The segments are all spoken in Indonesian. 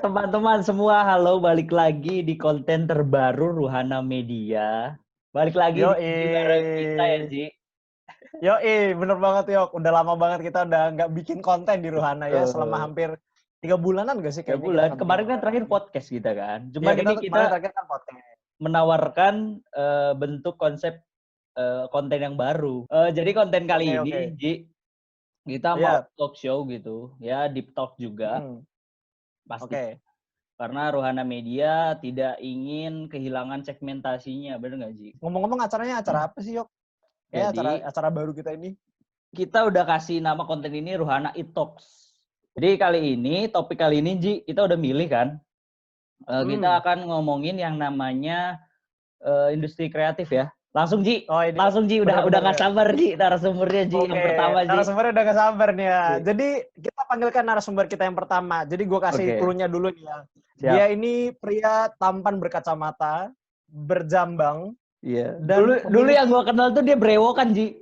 teman-teman semua, halo, balik lagi di konten terbaru Ruhana Media. Balik lagi di bareng kita ya, Ji. Bener banget Yok. Udah lama banget kita udah nggak bikin konten di Ruhana ya, selama hampir 3 bulanan gak sih 3 kayaknya bulan. kita Kemarin kan terakhir podcast kita kan. Iya, Cuman ini kemarin kita terakhir kan podcast. menawarkan bentuk konsep konten yang baru. Jadi konten kali ini, Ji, kita mau talk show gitu, ya, deep talk juga. Pasti. Karena Ruhana Media tidak ingin kehilangan segmentasinya, bener nggak, Ji? Ngomong-ngomong acaranya acara apa sih, Yok? Ya, acara baru kita ini. Kita udah kasih nama konten ini Ruhana It Talks. Jadi topik kali ini, Ji, kita udah milih kan. Kita akan ngomongin yang namanya industri kreatif ya. Langsung, Ji. Langsung, Ji. Udah nggak sabar, Ji. Narasumbernya, Ji. Yang pertama, Ji. Narasumbernya udah nggak sabar nih ya. Jadi kita panggilkan narasumber kita yang pertama. Jadi gue kasih clue-nya dulu nih ya. Siap. Dia ini pria tampan berkacamata, berjambang. Iya. Dulu yang gue kenal tuh dia brewokan, Ji.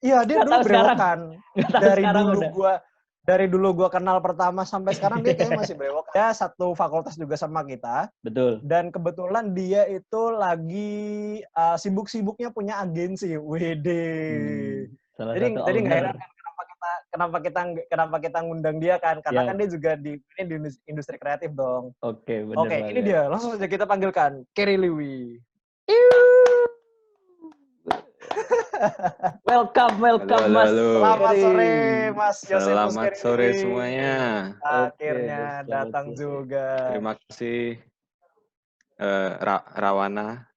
Iya, dia dulu brewokan. Dari dulu gua kenal pertama sampai sekarang dia kayaknya masih brewokan. Dia satu fakultas juga sama kita. Betul. Dan kebetulan dia itu lagi sibuk-sibuknya punya agensi. Wede. Jadi nggak heran kan kenapa kita ngundang dia kan? Karena kan dia juga di industri kreatif dong. Oke, benar banget. Ini dia. Langsung saja kita panggilkan Kerry Liwi. Welcome halo, Mas. Selamat sore Mas Yosef. Selamat sore semuanya. Akhirnya datang juga. Terima kasih Ruhana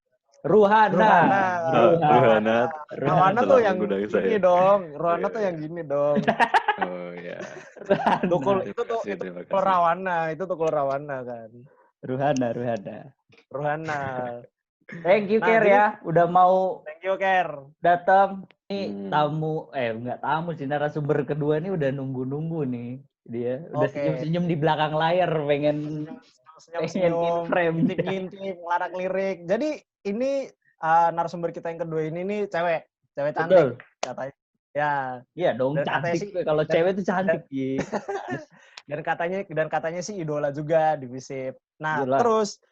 tuh yang gini dong. Ruhana tuh yang gini dong. Oh ya. Itu tuh Ruhana kan. Ruhana. Thank you, Ker, ya. Udah mau datang. Ini tamu, enggak tamu sih, narasumber kedua nih udah nunggu-nunggu nih. Dia udah senyum-senyum di belakang layar, pengen in-frame. Ngintip, ngelarak lirik. Jadi ini narasumber kita yang kedua ini nih cewek cantik katanya. Ya. Iya dong, cantik. Kalau cewek itu cantik. Dan katanya sih idola juga di FISIP. Nah, terus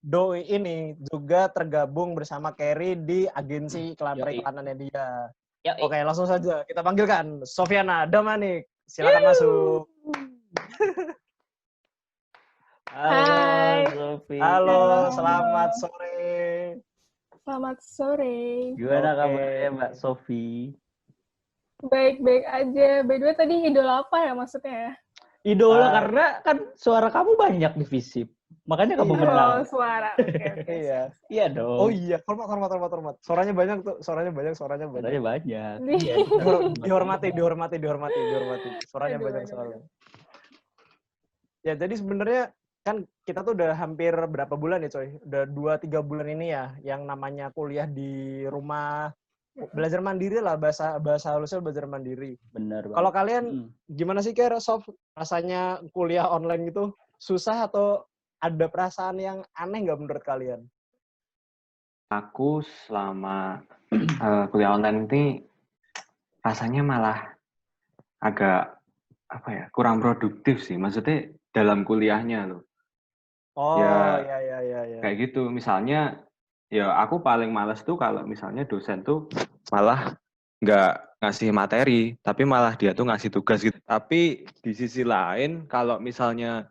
Doi ini juga tergabung bersama Kerry di agensi pereklanannya dia. Oke, langsung saja kita panggilkan Sofiana Damanik. Silakan masuk. Hai. Sofi. Halo, selamat sore. Selamat sore. Gimana kabarnya, Mbak Sofi? Baik-baik aja. By the way, tadi idola apa ya maksudnya? Idola karena kan suara kamu banyak di FISIP. Makanya kamu menang. Oh, suara. Okay. Iya dong. Oh iya, hormat. Suaranya banyak. Suaranya banyak. Iya. Dihormati. Suaranya banyak soalnya. Ya, jadi sebenarnya kan kita tuh udah hampir berapa bulan ya, coy? Udah 2-3 bulan ini ya yang namanya kuliah di rumah, belajar mandiri lah, bahasa halusnya belajar mandiri. Benar banget. Kalau kalian gimana sih, Ker, Sof? Rasanya kuliah online gitu susah atau ada perasaan yang aneh nggak menurut kalian? Aku selama kuliah online ini rasanya malah agak kurang produktif sih. Maksudnya dalam kuliahnya loh. Oh, ya. Kayak gitu. Misalnya, ya aku paling males tuh kalau misalnya dosen tuh malah nggak ngasih materi, tapi malah dia tuh ngasih tugas gitu. Tapi di sisi lain, kalau misalnya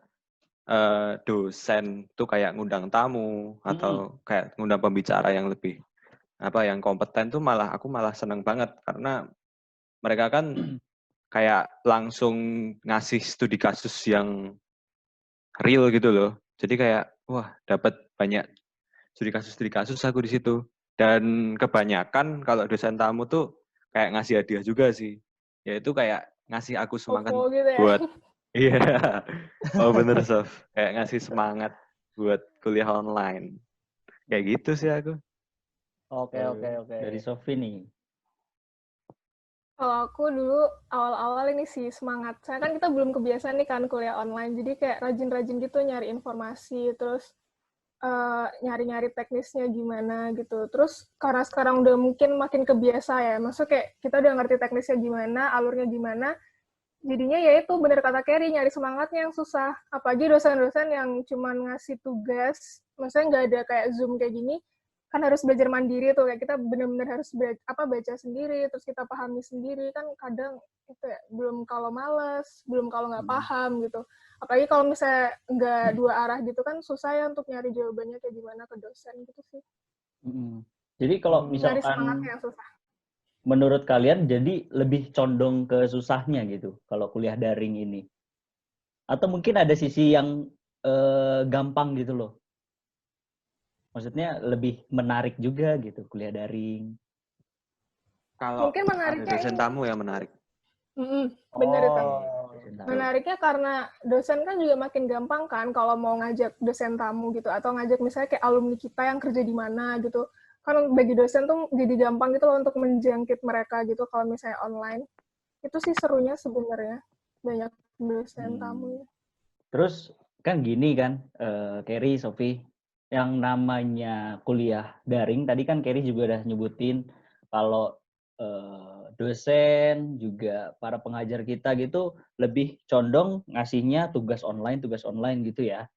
dosen tuh kayak ngundang tamu atau kayak ngundang pembicara yang lebih yang kompeten tuh aku malah seneng banget karena mereka kan kayak langsung ngasih studi kasus yang real gitu loh. Jadi kayak wah, dapat banyak studi kasus aku di situ. Dan kebanyakan kalau dosen tamu tuh kayak ngasih hadiah juga sih. Yaitu kayak ngasih aku semangat gitu ya? buat iya. Oh bener, Sof. Kayak ngasih semangat buat kuliah online. Kayak gitu sih aku. Oke. Dari Sofi nih. Kalau aku dulu awal-awal ini sih semangat. Saya kan kita belum kebiasaan nih kan kuliah online. Jadi kayak rajin-rajin gitu nyari informasi. Terus nyari-nyari teknisnya gimana gitu. Terus karena sekarang udah mungkin makin kebiasa ya. Maksudnya kayak kita udah ngerti teknisnya gimana, alurnya gimana. jadinya ya itu bener kata Kerry, nyari semangatnya yang susah. Apalagi dosen-dosen yang cuman ngasih tugas, maksudnya nggak ada kayak Zoom kayak gini, kan harus belajar mandiri tuh, kayak kita bener-bener harus baca sendiri, terus kita pahami sendiri, kan kadang itu ya, belum kalau males, belum kalau nggak paham gitu. Apalagi kalau misalnya nggak dua arah gitu kan susah ya untuk nyari jawabannya kayak gimana ke dosen gitu sih. Jadi kalau Nyari misalkan semangatnya yang susah. menurut kalian jadi lebih condong ke susahnya gitu kalau kuliah daring ini? Atau mungkin ada sisi yang gampang gitu loh? Maksudnya lebih menarik juga gitu kuliah daring. Kalau Mungkin ada menariknya dosen ini. tamu yang menarik. Bener itu. Dosen tamu. Menariknya karena dosen kan juga makin gampang kan kalau mau ngajak dosen tamu gitu, atau ngajak misalnya kayak alumni kita yang kerja di mana gitu. Kan bagi dosen tuh jadi gampang gitu loh untuk menjangkit mereka gitu kalau misalnya online. Itu sih serunya sebenarnya, banyak dosen tamu. Terus kan gini kan, Kerry, Sophie, yang namanya kuliah daring, tadi kan Kerry juga udah nyebutin kalau dosen juga para pengajar kita gitu lebih condong ngasihnya tugas online gitu ya.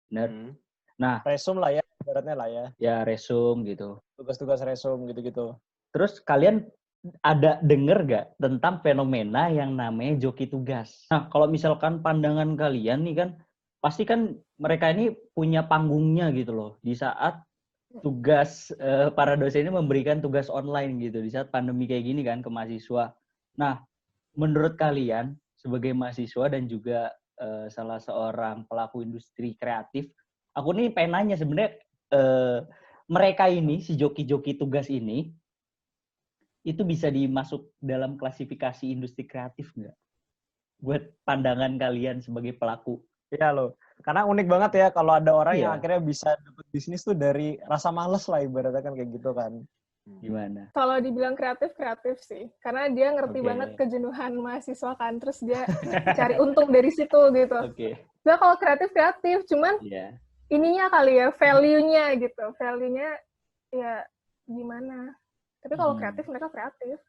Benar. Nah, resum lah ya, ibaratnya lah ya. Ya, resum gitu. Tugas-tugas resum gitu-gitu. Terus kalian ada denger gak tentang fenomena yang namanya joki tugas? Nah, kalau misalkan pandangan kalian nih kan, pasti kan mereka ini punya panggungnya gitu loh. Di saat tugas, para dosen ini memberikan tugas online gitu, di saat pandemi kayak gini kan ke mahasiswa. Nah, menurut kalian sebagai mahasiswa dan juga salah seorang pelaku industri kreatif, aku nih pengen nanya sebenarnya mereka ini, si joki-joki tugas ini, itu bisa dimasuk dalam klasifikasi industri kreatif nggak? Buat pandangan kalian sebagai pelaku. Iya loh. Karena unik banget ya kalau ada orang yang Iya. akhirnya bisa dapat bisnis tuh dari rasa males lah ibaratnya kan kayak gitu kan. Gimana? Kalau dibilang kreatif sih. Karena dia ngerti Oke. banget kejenuhan mahasiswa kan. Terus dia cari untung dari situ gitu. Oke. Nah, kalau kreatif, cuman Iya. ininya kali ya, value-nya gitu. Value-nya ya gimana. Tapi kalau kreatif, mereka kreatif.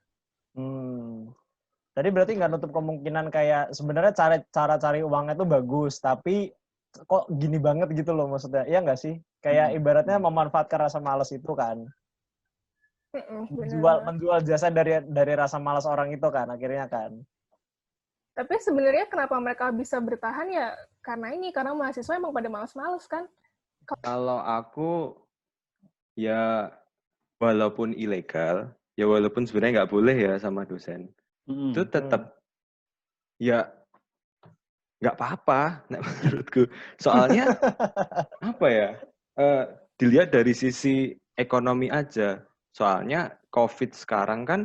Tadi berarti nggak nutup kemungkinan kayak sebenarnya cara cari uangnya tuh bagus, tapi kok gini banget gitu loh maksudnya. Iya nggak sih? Kayak ibaratnya memanfaatkan rasa malas itu kan. Menjual jasa dari rasa malas orang itu kan akhirnya kan. Tapi sebenarnya kenapa mereka bisa bertahan ya karena mahasiswa emang pada malas-malas kan. Kalau aku ya walaupun ilegal, ya walaupun sebenarnya nggak boleh ya sama dosen, itu tetap ya nggak apa-apa menurutku. Soalnya apa ya? Dilihat dari sisi ekonomi aja. Soalnya COVID sekarang kan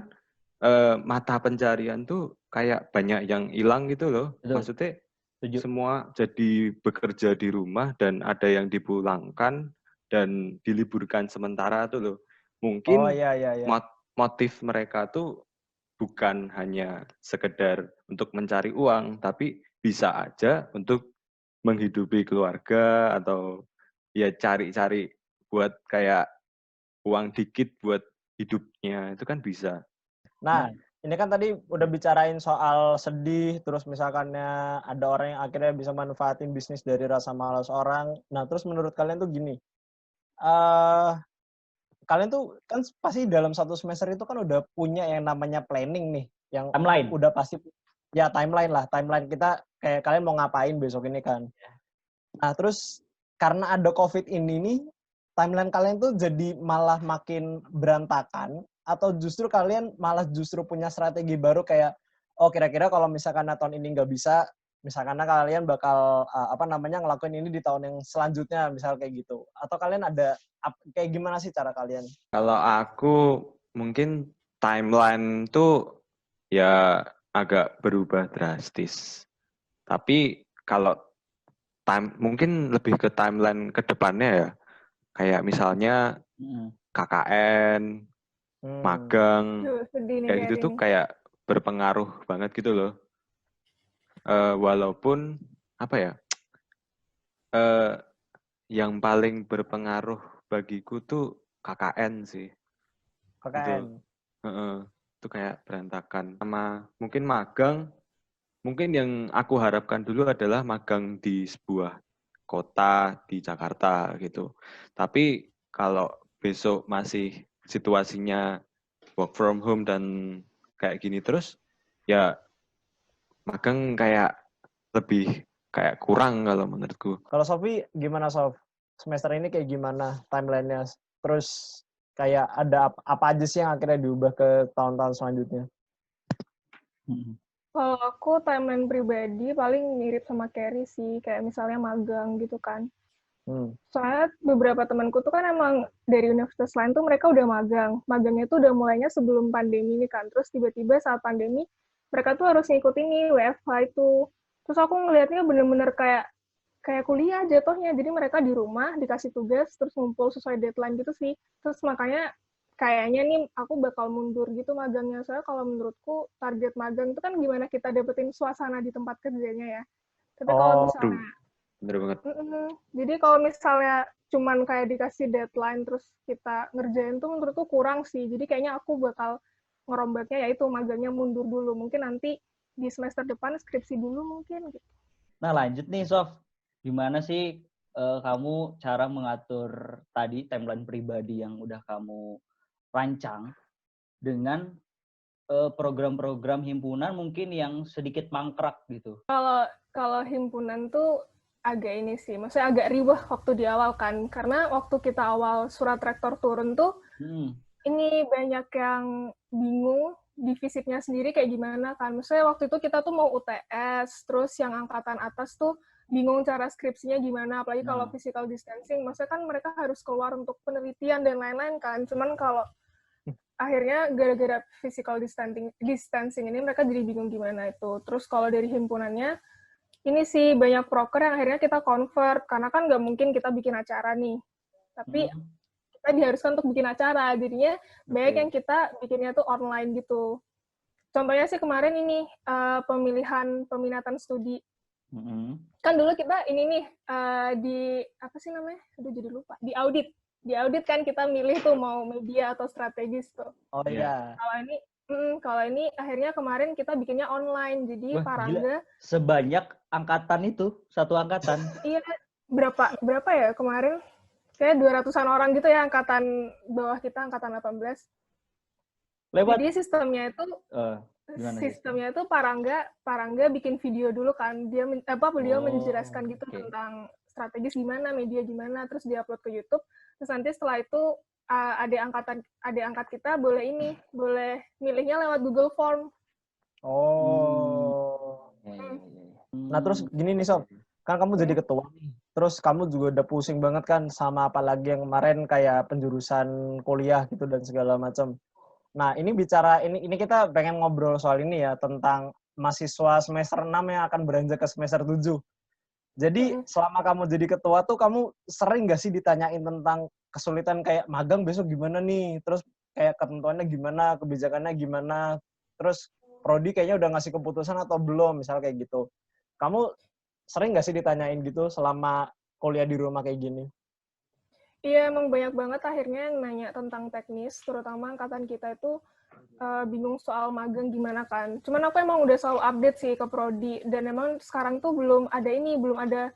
mata pencarian tuh kayak banyak yang hilang gitu loh. Betul. Maksudnya Setuju. semua jadi bekerja di rumah dan ada yang dipulangkan dan diliburkan sementara tuh loh. Mungkin motif mereka tuh bukan hanya sekedar untuk mencari uang, tapi bisa aja untuk menghidupi keluarga atau ya cari-cari buat kayak uang dikit buat hidupnya, itu kan bisa. Nah, ini kan tadi udah bicarain soal sedih, terus misalkannya ada orang yang akhirnya bisa manfaatin bisnis dari rasa malas orang. Nah, terus menurut kalian tuh gini, kalian tuh kan pasti dalam satu semester itu kan udah punya yang namanya planning nih, yang timeline. Udah pasti ya timeline kita kayak kalian mau ngapain besok ini kan. Nah, terus karena ada COVID ini nih, timeline kalian tuh jadi malah makin berantakan, atau justru kalian malah justru punya strategi baru kayak, oh kira-kira kalau misalkan tahun ini nggak bisa, misalkan kalian bakal ngelakuin ini di tahun yang selanjutnya, misal kayak gitu. Atau kalian ada kayak gimana sih cara kalian? Kalau aku mungkin timeline tuh ya agak berubah drastis. Tapi kalau mungkin lebih ke timeline ke depannya ya. Kayak misalnya KKN, magang, kayak gitu tuh kayak berpengaruh banget gitu loh. Walaupun apa ya, yang paling berpengaruh bagiku tuh KKN sih. KKN. Itu kayak berantakan. Sama mungkin magang mungkin yang aku harapkan dulu adalah magang di sebuah kota di Jakarta gitu. Tapi kalau besok masih situasinya work from home dan kayak gini terus, ya magang kayak lebih kayak kurang kalau menurutku. Kalau Sofi gimana Sof? Semester ini kayak gimana timeline-nya? Terus kayak ada apa aja sih yang akhirnya diubah ke tahun-tahun selanjutnya? Kalau aku timeline pribadi paling mirip sama Carrie sih, kayak misalnya magang gitu kan. Soalnya beberapa temanku tuh kan emang dari universitas lain tuh mereka udah magang. Magangnya tuh udah mulainya sebelum pandemi ini kan. Terus tiba-tiba saat pandemi, mereka tuh harus ngikutin nih WFH itu. Terus aku ngelihatnya bener-bener kayak kuliah jatuhnya. Jadi mereka di rumah, dikasih tugas, terus ngumpul sesuai deadline gitu sih. Terus makanya kayaknya nih aku bakal mundur gitu magangnya. Soalnya kalau menurutku target magang itu kan gimana kita dapetin suasana di tempat kerjanya ya. Tapi kalau misalnya bener banget. Jadi kalau misalnya cuman kayak dikasih deadline terus kita ngerjain tuh menurutku kurang sih. Jadi kayaknya aku bakal ngerombaknya yaitu magangnya mundur dulu. Mungkin nanti di semester depan skripsi dulu mungkin gitu. Nah lanjut nih Sof, gimana sih kamu cara mengatur tadi timeline pribadi yang udah kamu rancang dengan program-program himpunan mungkin yang sedikit mangkrak gitu? Kalau himpunan tuh agak ini sih, maksudnya agak riwah waktu di awal kan, karena waktu kita awal surat rektor turun tuh, ini banyak yang bingung di fisiknya sendiri kayak gimana kan. Maksudnya waktu itu kita tuh mau UTS, terus yang angkatan atas tuh bingung cara skripsinya gimana, apalagi kalau physical distancing, maksudnya kan mereka harus keluar untuk penelitian dan lain-lain kan. Cuman kalau akhirnya gara-gara physical distancing ini mereka jadi bingung gimana itu. Terus kalau dari himpunannya, ini sih banyak proker yang akhirnya kita convert, karena kan nggak mungkin kita bikin acara nih. Tapi kita diharuskan untuk bikin acara, jadinya banyak yang kita bikinnya tuh online gitu. Contohnya sih kemarin ini peminatan studi. Kan dulu kita ini nih di apa sih namanya? Aduh jadi lupa. Di audit kan kita milih tuh mau media atau strategis tuh. Oh iya. Kalau ini akhirnya kemarin kita bikinnya online, jadi Parangga sebanyak angkatan itu, satu angkatan. Iya, berapa ya kemarin? Kayak 200-an orang gitu ya angkatan bawah kita, angkatan 18. Jadi sistemnya itu Parangga bikin video dulu kan. Beliau menjelaskan gitu tentang strategis gimana, media gimana, terus diupload ke YouTube. Terus nanti setelah itu adik angkat kita boleh milihnya lewat Google Form. Nah terus gini nih Sob, kan kamu jadi ketua nih, terus kamu juga udah pusing banget kan sama apalagi yang kemarin kayak penjurusan kuliah gitu dan segala macam. Nah ini kita pengen ngobrol soal ini ya, tentang mahasiswa semester 6 yang akan beranjak ke semester 7. Jadi selama kamu jadi ketua tuh kamu sering gak sih ditanyain tentang kesulitan kayak magang besok gimana nih, terus kayak ketentuannya gimana, kebijakannya gimana, terus prodi kayaknya udah ngasih keputusan atau belum, misal kayak gitu. Kamu sering nggak sih ditanyain gitu selama kuliah di rumah kayak gini? Iya, emang banyak banget akhirnya yang nanya tentang teknis, terutama angkatan kita itu bingung soal magang gimana kan. Cuman aku emang udah selalu update sih ke prodi, dan emang sekarang tuh belum ada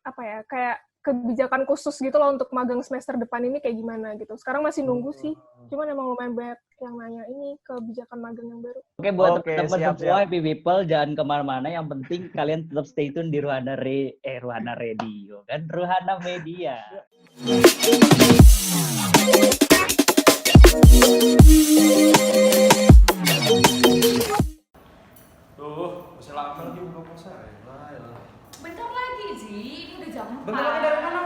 apa ya, kayak kebijakan khusus gitu loh untuk magang semester depan ini kayak gimana gitu. Sekarang masih nunggu sih. Cuman emang lumayan banyak yang nanya ini kebijakan magang yang baru. Oke, buat teman-teman semua Happy People, jangan kemana-mana. Yang penting kalian tetap stay tune di Ruhana Radio kan, Ruhana Media. Tuh, masih lama lagi buka puasa. Bentar lagi, Ji. Ini udah jam 4. Bentar lagi dari mana?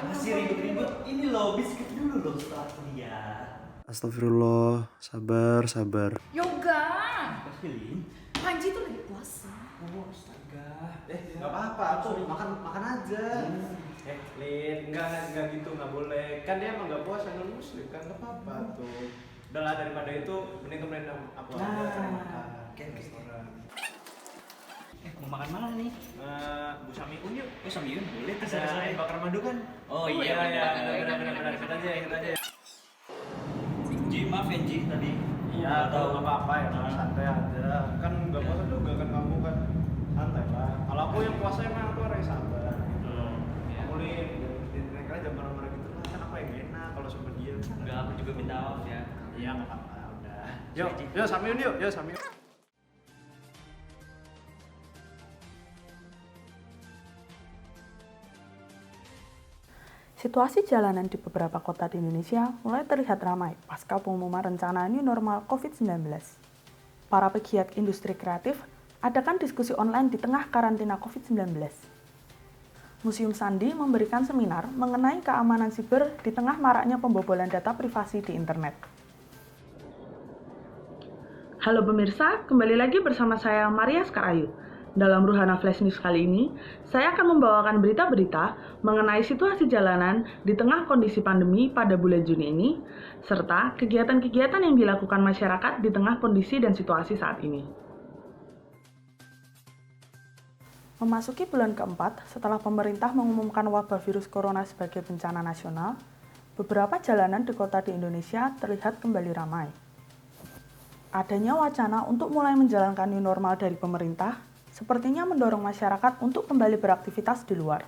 Masih ribut-ribut. Ini loh, biskuit dulu loh setelah kuliah. Astagfirullah, sabar. Yoga. Pilih. Panji tuh lagi puasa. Oh, astaga. Nggak apa-apa, tuh makan aja. Lin, enggak gitu, nggak boleh. Kan dia emang nggak puasa, non muslim kan, nggak apa-apa tuh. Udahlah, daripada itu mending temenin aku aja cari makan. Oke. Restoran. Mau makan mana nih? Bu Samiun yuk. Oh, Samyun boleh. Ada bakar madu kan? Oh iya, benar. Ikut aja. Ji, maaf ya Ji tadi. Iya, Ya, kalau nggak apa-apa ya, santai aja. Kan nggak puasa juga kan kamu kan santai lah. Kalau aku yang puasa emang aku orang yang sabar. Mulai naik aja marah-marah gitu lah. Kan apa yang enak kalau sama dia? Enggak, aku juga minta maaf ya. Iya nggak apa-apa, udah. Yuk Samyun yuk Samyun. Situasi jalanan di beberapa kota di Indonesia mulai terlihat ramai pasca pengumuman rencana New Normal COVID-19. Para pegiat industri kreatif adakan diskusi online di tengah karantina COVID-19. Museum Sandi memberikan seminar mengenai keamanan siber di tengah maraknya pembobolan data privasi di internet. Halo pemirsa, kembali lagi bersama saya Maria Skarayu. Dalam Ruhana Flash News kali ini, saya akan membawakan berita-berita mengenai situasi jalanan di tengah kondisi pandemi pada bulan Juni ini, serta kegiatan-kegiatan yang dilakukan masyarakat di tengah kondisi dan situasi saat ini. Memasuki bulan keempat setelah pemerintah mengumumkan wabah virus corona sebagai bencana nasional, beberapa jalanan di kota di Indonesia terlihat kembali ramai. Adanya wacana untuk mulai menjalankan new normal dari pemerintah, sepertinya mendorong masyarakat untuk kembali beraktivitas di luar.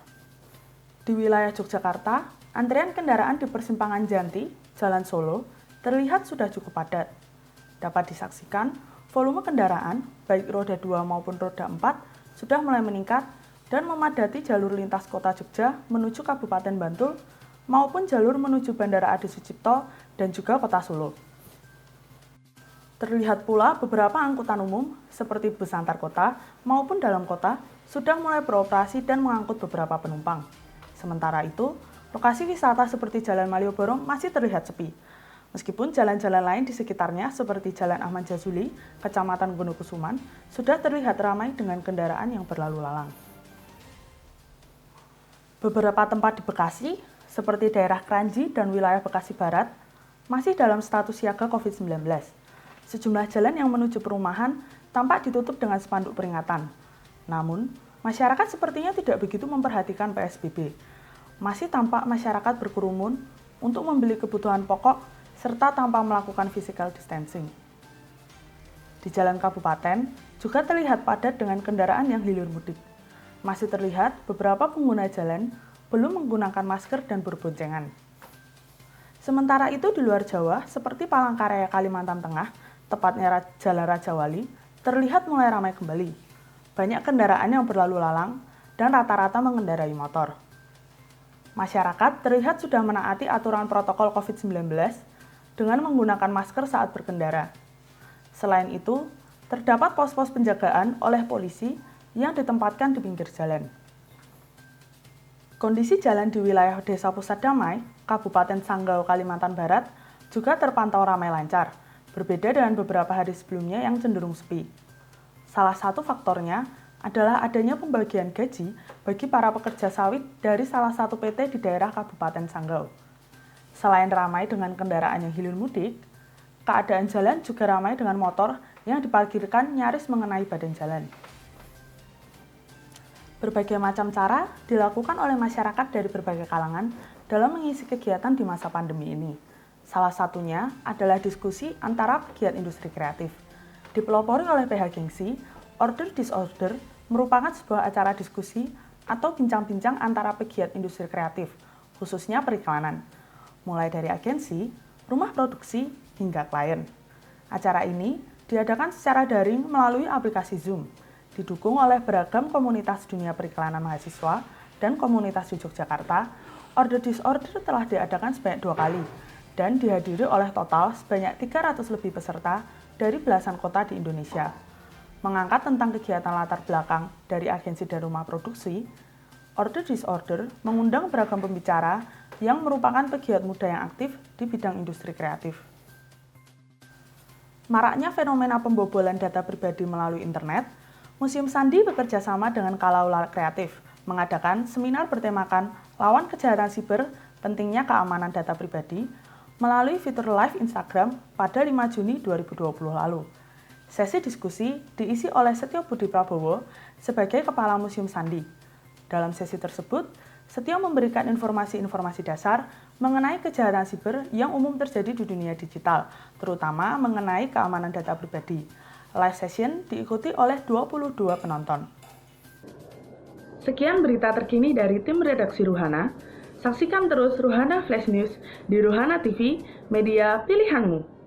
Di wilayah Yogyakarta, antrian kendaraan di persimpangan Janti, Jalan Solo, terlihat sudah cukup padat. Dapat disaksikan, volume kendaraan, baik roda 2 maupun roda 4, sudah mulai meningkat dan memadati jalur lintas kota Jogja menuju Kabupaten Bantul maupun jalur menuju Bandara Adi Sucipto dan juga kota Solo. Terlihat pula beberapa angkutan umum seperti bus antar kota maupun dalam kota sudah mulai beroperasi dan mengangkut beberapa penumpang. Sementara itu, lokasi wisata seperti Jalan Malioboro masih terlihat sepi. Meskipun jalan-jalan lain di sekitarnya seperti Jalan Ahmad Jazuli, Kecamatan Wonokusuman, sudah terlihat ramai dengan kendaraan yang berlalu lalang. Beberapa tempat di Bekasi, seperti daerah Kranji dan wilayah Bekasi Barat, masih dalam status siaga COVID-19. Sejumlah jalan yang menuju perumahan tampak ditutup dengan spanduk peringatan. Namun, masyarakat sepertinya tidak begitu memperhatikan PSBB. Masih tampak masyarakat berkerumun untuk membeli kebutuhan pokok serta tanpa melakukan physical distancing. Di jalan kabupaten juga terlihat padat dengan kendaraan yang hilir mudik. Masih terlihat beberapa pengguna jalan belum menggunakan masker dan berboncengan. Sementara itu di luar Jawa, seperti Palangkaraya, Kalimantan Tengah, tepatnya Jalan Raja Wali, terlihat mulai ramai kembali. Banyak kendaraan yang berlalu lalang dan rata-rata mengendarai motor. Masyarakat terlihat sudah menaati aturan protokol COVID-19 dengan menggunakan masker saat berkendara. Selain itu, terdapat pos-pos penjagaan oleh polisi yang ditempatkan di pinggir jalan. Kondisi jalan di wilayah Desa Pusat Damai, Kabupaten Sanggau, Kalimantan Barat, juga terpantau ramai lancar, berbeda dengan beberapa hari sebelumnya yang cenderung sepi. Salah satu faktornya adalah adanya pembagian gaji bagi para pekerja sawit dari salah satu PT di daerah Kabupaten Sanggau. Selain ramai dengan kendaraan yang hilir mudik, keadaan jalan juga ramai dengan motor yang diparkirkan nyaris mengenai badan jalan. Berbagai macam cara dilakukan oleh masyarakat dari berbagai kalangan dalam mengisi kegiatan di masa pandemi ini. Salah satunya adalah diskusi antara pegiat industri kreatif. Dipelopori oleh PH Gengsi, Order Disorder merupakan sebuah acara diskusi atau bincang-bincang antara pegiat industri kreatif, khususnya periklanan, mulai dari agensi, rumah produksi, hingga klien. Acara ini diadakan secara daring melalui aplikasi Zoom, didukung oleh beragam komunitas dunia periklanan mahasiswa dan komunitas di Yogyakarta. Order Disorder telah diadakan sebanyak 2 kali, dan dihadiri oleh total sebanyak 300 lebih peserta dari belasan kota di Indonesia. Mengangkat tentang kegiatan latar belakang dari agensi dan rumah produksi, Order Disorder mengundang beragam pembicara yang merupakan pegiat muda yang aktif di bidang industri kreatif. Maraknya fenomena pembobolan data pribadi melalui internet, Museum Sandi bekerja sama dengan Kalaula Kreatif mengadakan seminar bertemakan Lawan Kejahatan Siber, Pentingnya Keamanan Data Pribadi melalui fitur live Instagram pada 5 Juni 2020 lalu. Sesi diskusi diisi oleh Setio Budi Prabowo sebagai Kepala Museum Sandi. Dalam sesi tersebut, Setio memberikan informasi-informasi dasar mengenai kejahatan siber yang umum terjadi di dunia digital, terutama mengenai keamanan data pribadi. Live session diikuti oleh 22 penonton. Sekian berita terkini dari tim redaksi Ruhana. Saksikan terus Ruhana Flash News di Ruhana TV, media pilihanmu.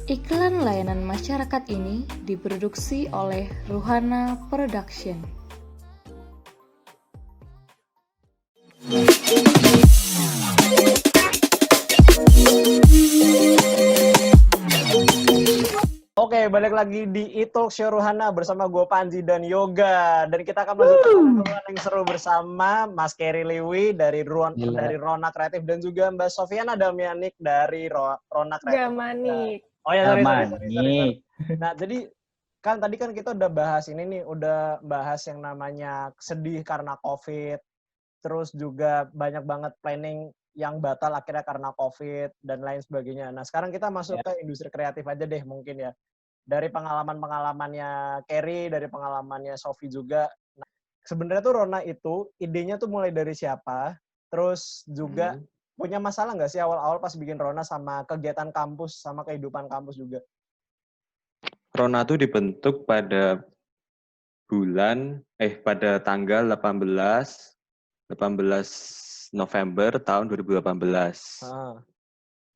Iklan layanan masyarakat ini diproduksi oleh Ruhana Production. Oke, balik lagi di e-talk show Ruhana bersama gue Panji dan Yoga. Dan kita akan melanjutkan yang seru bersama Mas Kerry Liwi dari Rona Kreatif dan juga Mbak Sofiana Damianik dari Rona Kreatif. Damanik. Oh ya, sorry. Nah, jadi kan tadi kan kita udah bahas ini nih, udah bahas yang namanya sedih karena COVID, terus juga banyak banget planning yang batal akhirnya karena COVID dan lain sebagainya. Nah, sekarang kita masuk ke industri kreatif aja deh mungkin ya. Dari pengalaman-pengalamannya Kerry, dari pengalamannya Sofi juga. Nah, sebenarnya tuh Rona itu idenya tuh mulai dari siapa? Terus juga punya masalah nggak sih awal-awal pas bikin Rona sama kegiatan kampus, sama kehidupan kampus juga? Rona tuh dibentuk pada tanggal 18 November tahun 2018.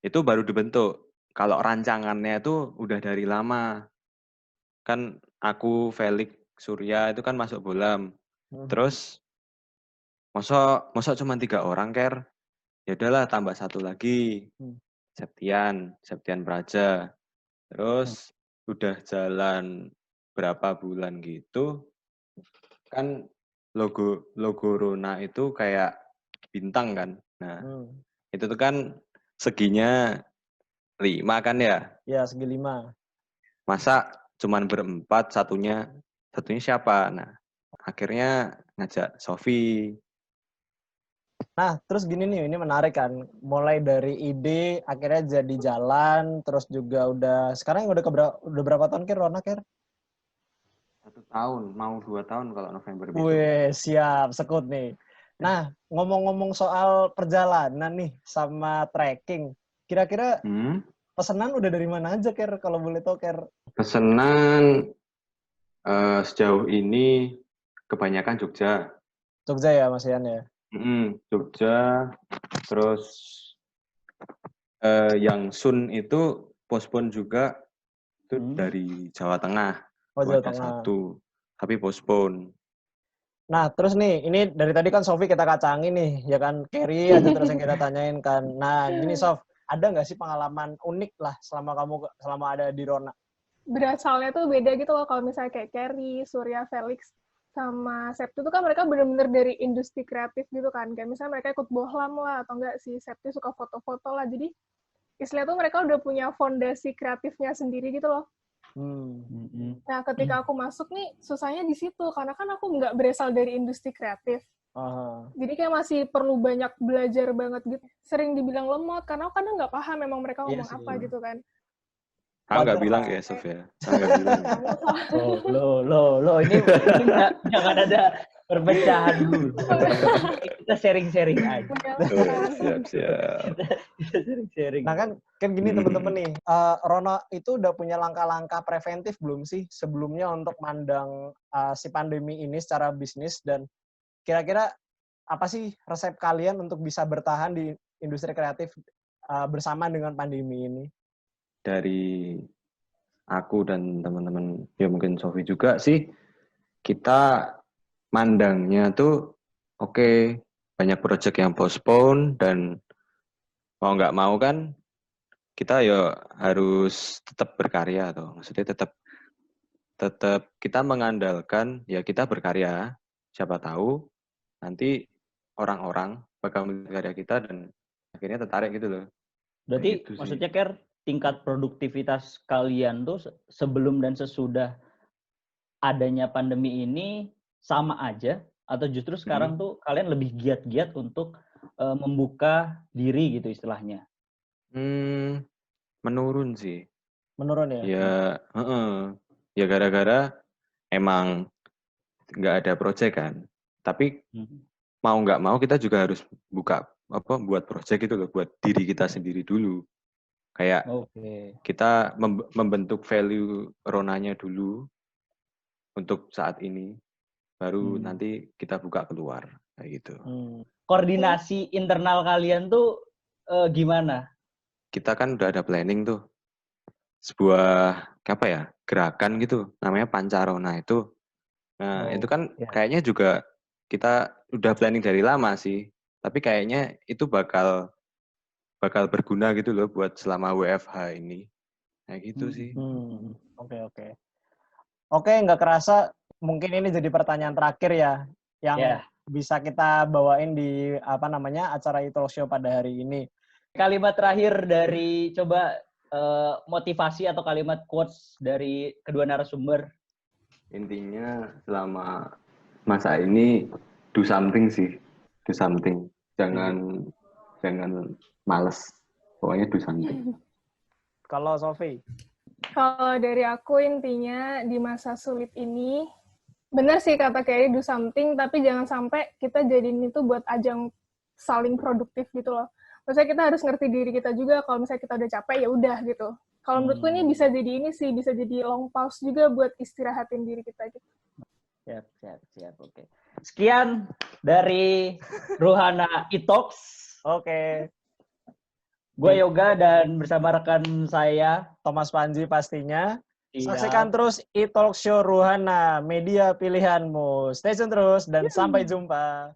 Itu baru dibentuk. Kalau rancangannya itu udah dari lama. Kan aku, Felix, Surya itu kan masuk Bolam. Terus masa cuma 3 orang, Ker? Ya udahlah tambah 1 lagi. Septian Praja. Terus udah jalan berapa bulan gitu, kan logo Rona itu kayak bintang kan. Nah, itu tuh kan seginya 5 kan ya? Ya, segi 5. Masa cuman berempat, satunya siapa? Nah, akhirnya ngajak Sofi. Nah, terus gini nih, ini menarik kan. Mulai dari ide, akhirnya jadi jalan, terus juga sekarang udah berapa tahun, Ker, Rona, Ker? 1 tahun, mau 2 tahun kalau November besok. Wih, siap, sekut nih. Nah, ngomong-ngomong soal perjalanan nih, sama trekking, kira-kira pesanan udah dari mana aja, Ker, kalau boleh tahu, Ker? Pesanan sejauh ini kebanyakan Jogja. Jogja ya, Mas Ian ya? Jogja, terus yang Sun itu postpone juga, itu dari Jawa Tengah. Oh, Jawa ada Tengah. 1, tapi postpone. Nah, terus nih, ini dari tadi kan Sofi kita kacangin nih, ya kan, Carrie aja terus yang kita tanyain kan. Nah, gini Sof, ada nggak sih pengalaman unik lah selama ada di Rona? Berasalnya tuh beda gitu loh, kalau misalnya kayak Carrie, Surya, Felix, sama Septi tuh kan mereka bener-bener dari industri kreatif gitu kan. Kayak misalnya mereka ikut bohlam lah, atau enggak si Septi suka foto-foto lah. Jadi istilahnya tuh mereka udah punya fondasi kreatifnya sendiri gitu loh. Nah, ketika aku masuk nih, susahnya di situ. Karena kan aku nggak berasal dari industri kreatif. Jadi kayak masih perlu banyak belajar banget gitu. Sering dibilang lemot, karena aku kadang nggak paham memang mereka ngomong apa gitu kan. Nggak bilang ya, Sof ya. Nggak bilang. Lo, ini jangan ada perpecahan dulu. Kita sharing-sharing aja. Siap. Kita sharing-sharing. Nah kan gini teman-teman nih, Rona itu udah punya langkah-langkah preventif belum sih sebelumnya untuk mandang si pandemi ini secara bisnis, dan kira-kira apa sih resep kalian untuk bisa bertahan di industri kreatif bersama dengan pandemi ini? Dari aku dan teman-teman, ya mungkin Sofi juga sih, kita mandangnya tuh oke, banyak project yang postpone, dan mau nggak mau kan kita ya harus tetap berkarya tuh. Maksudnya tetap kita mengandalkan ya kita berkarya, siapa tahu nanti orang-orang bakal melihat karya kita dan akhirnya tertarik gitu loh. Berarti gitu maksudnya Ker, tingkat produktivitas kalian tuh sebelum dan sesudah adanya pandemi ini sama aja, atau justru sekarang tuh kalian lebih giat-giat untuk membuka diri gitu istilahnya? Menurun sih. Menurun ya? Ya gara-gara emang nggak ada project kan. Tapi mau nggak mau kita juga harus buat project gitu loh, buat diri kita sendiri dulu. Kayak kita membentuk value Ronanya dulu untuk saat ini, baru nanti kita buka keluar kayak gitu. Koordinasi internal kalian tuh gimana? Kita kan udah ada planning tuh, sebuah gerakan gitu, namanya Pancarona itu. Nah itu kan kayaknya juga kita udah planning dari lama sih, tapi kayaknya itu bakal berguna gitu loh buat selama WFH ini. Kayak gitu sih. Oke, nggak kerasa mungkin ini jadi pertanyaan terakhir ya yang bisa kita bawain di acara e-talk show pada hari ini. Kalimat terakhir dari coba motivasi atau kalimat quotes dari kedua narasumber. Intinya selama masa ini do something sih. Do something. Jangan males. Pokoknya do something. Kalau Sofi? Kalau dari aku intinya di masa sulit ini, benar sih kata Carrie do something, tapi jangan sampai kita jadiin itu buat ajang saling produktif gitu loh. Maksudnya kita harus ngerti diri kita juga, kalau misalnya kita udah capek ya udah gitu. Kalau menurutku ini bisa jadi long pause juga buat istirahatin diri kita gitu. Siap. Oke. Sekian dari Ruhana e-talks. Oke. Gue Yoga dan bersama rekan saya Thomas Panji pastinya. Saksikan terus e-talk show Ruhana, media pilihanmu. Stay tune terus dan sampai jumpa.